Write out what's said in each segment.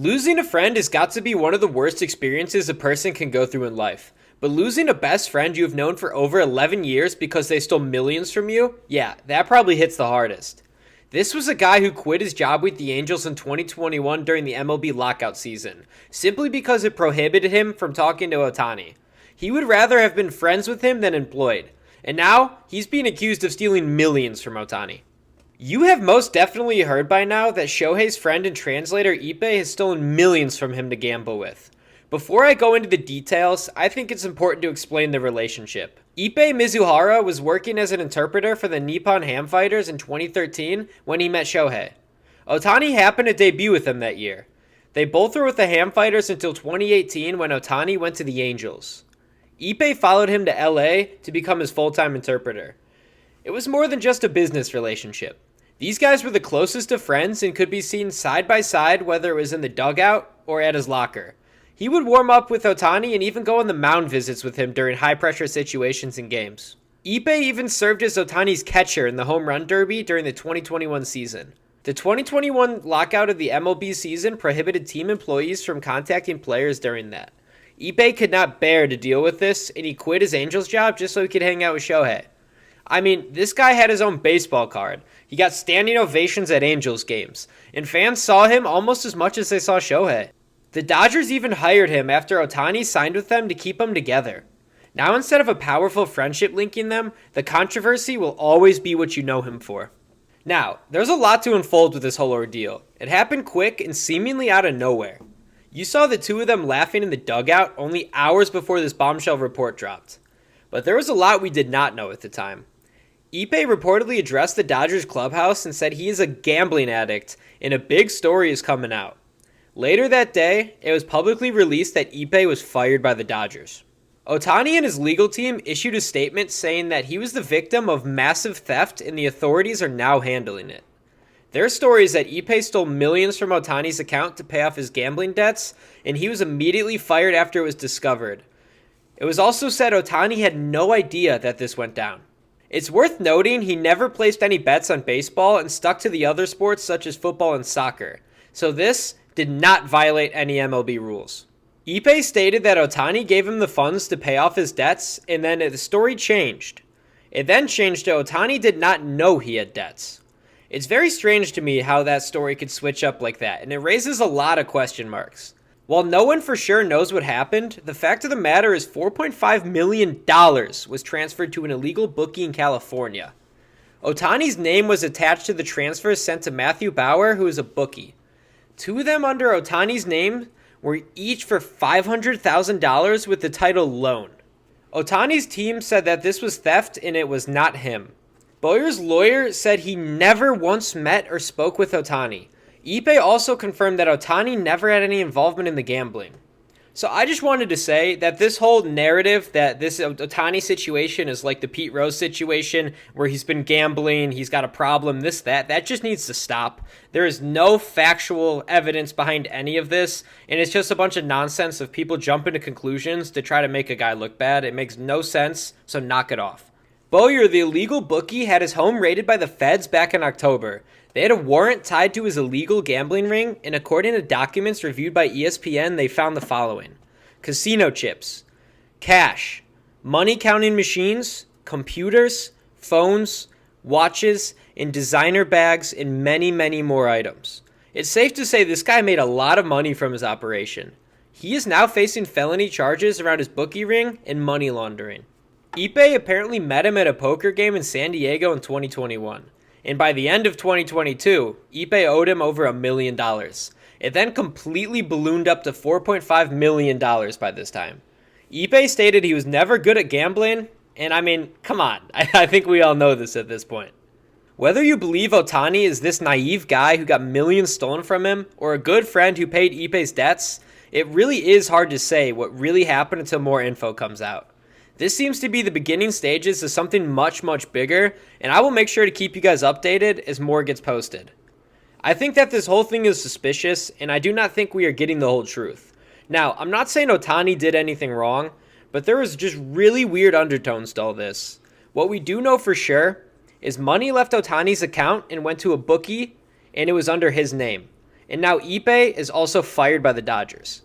Losing a friend has got to be one of the worst experiences a person can go through in life. But losing a best friend you have known for over 11 years because they stole millions from you, yeah, that probably hits the hardest. This was a guy who quit his job with the Angels in 2021 during the MLB lockout season, simply because it prohibited him from talking to Ohtani. He would rather have been friends with him than employed. And now, he's being accused of stealing millions from Ohtani. You have most definitely heard by now that Shohei's friend and translator Ippei has stolen millions from him to gamble with. Before I go into the details, I think it's important to explain the relationship. Ippei Mizuhara was working as an interpreter for the Nippon Ham Fighters in 2013 when he met Shohei. Ohtani happened to debut with him that year. They both were with the Ham Fighters until 2018 when Ohtani went to the Angels. Ippei followed him to LA to become his full-time interpreter. It was more than just a business relationship. These guys were the closest of friends and could be seen side by side whether it was in the dugout or at his locker. He would warm up with Ohtani and even go on the mound visits with him during high-pressure situations in games. Ippei even served as Ohtani's catcher in the home run derby during the 2021 season. The 2021 lockout of the MLB season prohibited team employees from contacting players during that. Ippei could not bear to deal with this, and he quit his Angels job just so he could hang out with Shohei. I mean, this guy had his own baseball card. He got standing ovations at Angels games, and fans saw him almost as much as they saw Shohei. The Dodgers even hired him after Ohtani signed with them to keep them together. Now instead of a powerful friendship linking them, the controversy will always be what you know him for. Now, there's a lot to unfold with this whole ordeal. It happened quick and seemingly out of nowhere. You saw the two of them laughing in the dugout only hours before this bombshell report dropped. But there was a lot we did not know at the time. Ippei reportedly addressed the Dodgers clubhouse and said he is a gambling addict, and a big story is coming out. Later that day, it was publicly released that Ippei was fired by the Dodgers. Ohtani and his legal team issued a statement saying that he was the victim of massive theft and the authorities are now handling it. Their story is that Ippei stole millions from Ohtani's account to pay off his gambling debts, and he was immediately fired after it was discovered. It was also said Ohtani had no idea that this went down. It's worth noting he never placed any bets on baseball and stuck to the other sports such as football and soccer, so this did not violate any MLB rules. Ippei stated that Ohtani gave him the funds to pay off his debts, and then the story changed. It then changed to Ohtani did not know he had debts. It's very strange to me how that story could switch up like that, and it raises a lot of question marks. While no one for sure knows what happened, the fact of the matter is $4.5 million was transferred to an illegal bookie in California. Ohtani's name was attached to the transfer sent to Matthew Bauer, who is a bookie. Two of them under Ohtani's name were each for $500,000 with the title loan. Ohtani's team said that this was theft and it was not him. Boyer's lawyer said he never once met or spoke with Ohtani. Ippei also confirmed that Ohtani never had any involvement in the gambling. So I just wanted to say that this whole narrative that this Ohtani situation is like the Pete Rose situation where he's been gambling, he's got a problem, that just needs to stop. There is no factual evidence behind any of this, and it's just a bunch of nonsense of people jumping to conclusions to try to make a guy look bad. It makes no sense, so knock it off. Boyer, the illegal bookie, had his home raided by the feds back in October. They had a warrant tied to his illegal gambling ring, and according to documents reviewed by ESPN, they found the following: casino chips, cash, money counting machines, computers, phones, watches, and designer bags, and many, many more items. It's safe to say this guy made a lot of money from his operation. He is now facing felony charges around his bookie ring and money laundering. Ippei apparently met him at a poker game in San Diego in 2021. And by the end of 2022, Ippei owed him over $1 million. It then completely ballooned up to $4.5 million by this time. Ippei stated he was never good at gambling, and I mean, come on, I think we all know this at this point. Whether you believe Ohtani is this naive guy who got millions stolen from him, or a good friend who paid Ippei's debts, it really is hard to say what really happened until more info comes out. This seems to be the beginning stages of something much, much bigger, and I will make sure to keep you guys updated as more gets posted. I think that this whole thing is suspicious, and I do not think we are getting the whole truth. Now, I'm not saying Ohtani did anything wrong, but there was just really weird undertones to all this. What we do know for sure is money left Ohtani's account and went to a bookie, and it was under his name. and now Ippei is also fired by the Dodgers.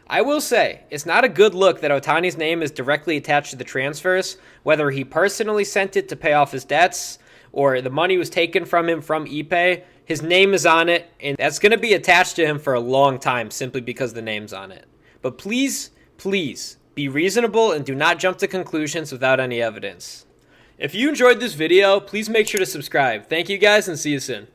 I will say, it's not a good look that Ohtani's name is directly attached to the transfers, whether he personally sent it to pay off his debts or the money was taken from him from Ippei. His name is on it, and that's going to be attached to him for a long time simply because the name's on it. But please, please, be reasonable and do not jump to conclusions without any evidence. If you enjoyed this video, please make sure to subscribe. Thank you guys and see you soon.